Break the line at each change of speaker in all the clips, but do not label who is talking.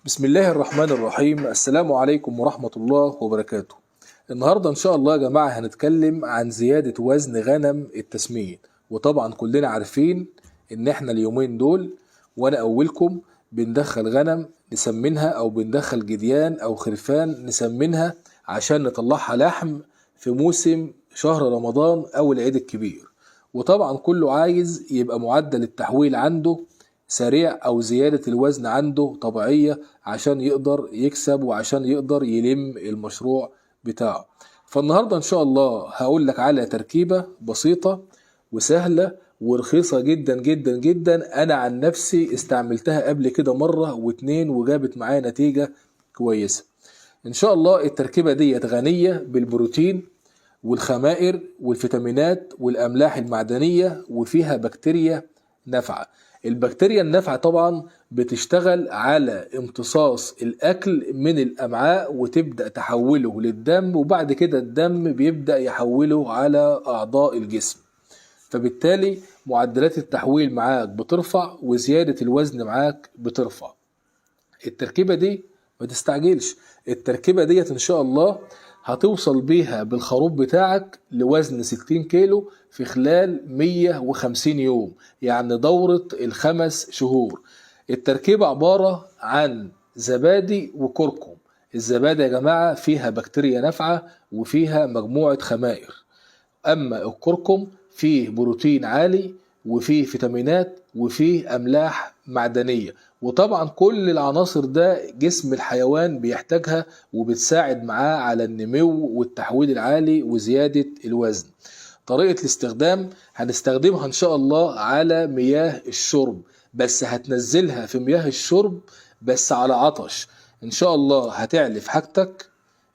بسم الله الرحمن الرحيم. السلام عليكم ورحمة الله وبركاته. النهاردة إن شاء الله يا جماعة هنتكلم عن زيادة وزن غنم التسمين. وطبعا كلنا عارفين إن إحنا اليومين دول وأنا أولكم بندخل غنم نسمنها أو بندخل جديان أو خرفان نسمنها عشان نطلعها لحم في موسم شهر رمضان أو العيد الكبير. وطبعا كله عايز يبقى معدل التحويل عنده سريع او زيادة الوزن عنده طبيعية عشان يقدر يكسب وعشان يقدر يلم المشروع بتاعه. فالنهاردة ان شاء الله هقول لك على تركيبة بسيطة وسهلة ورخيصة جدا جدا جدا. انا عن نفسي استعملتها قبل كده مرة واتنين وجابت معايا نتيجة كويسة. ان شاء الله التركيبة دي غنية بالبروتين والخمائر والفيتامينات والاملاح المعدنية وفيها بكتيريا نافعة. البكتيريا النافعة طبعا بتشتغل على امتصاص الأكل من الأمعاء وتبدأ تحوله للدم، وبعد كده الدم بيبدأ يحوله على أعضاء الجسم. فبالتالي معدلات التحويل معاك بترفع وزيادة الوزن معاك بترفع. التركيبة دي ما تستعجلش، التركيبة ديت إن شاء الله هتوصل بيها بالخروف بتاعك لوزن 60 كيلو في خلال 150 يوم، يعني دورة ال5 شهور. التركيبة عبارة عن زبادي وكركم. الزبادي يا جماعة فيها بكتيريا نافعة وفيها مجموعة خمائر، أما الكركم فيه بروتين عالي وفيه فيتامينات وفيه أملاح معدنية. وطبعا كل العناصر ده جسم الحيوان بيحتاجها وبتساعد معاه على النمو والتحويل العالي وزيادة الوزن. طريقة الاستخدام هنستخدمها ان شاء الله على مياه الشرب، بس هتنزلها في مياه الشرب بس على عطش. ان شاء الله هتعلف حاجتك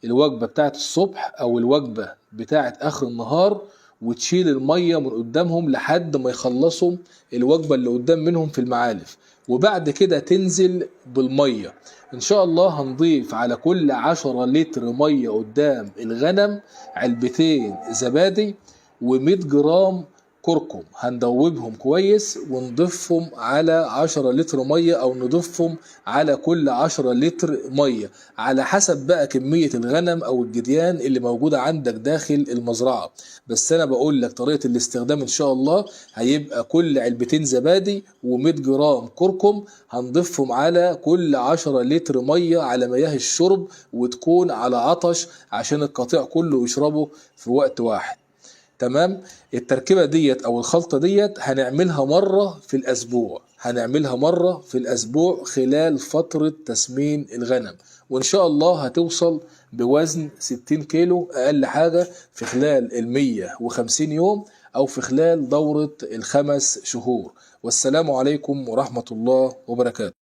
الوجبة بتاعت الصبح او الوجبة بتاعت اخر النهار وتشيل المية من قدامهم لحد ما يخلصوا الوجبة اللي قدام منهم في المعالف، وبعد كده تنزل بالمية. ان شاء الله هنضيف على كل 10 لتر مية قدام الغنم علبتين زبادي و100 جرام كركم. هندوبهم كويس ونضيفهم على 10 لتر مية او نضيفهم على كل 10 لتر مية على حسب بقى كمية الغنم او الجديان اللي موجودة عندك داخل المزرعة. بس انا بقول لك طريقة الاستخدام ان شاء الله هيبقى كل علبتين زبادي و100 جرام كركم هنضيفهم على كل 10 لتر مية على مياه الشرب وتكون على عطش عشان القطيع كله يشربه في وقت واحد. تمام. التركيبة ديت او الخلطة ديت هنعملها مرة في الاسبوع، هنعملها مرة في الاسبوع خلال فترة تسمين الغنم، وان شاء الله هتوصل بوزن 60 كيلو اقل حاجة في خلال 150 يوم او في خلال دورة ال5 شهور. والسلام عليكم ورحمة الله وبركاته.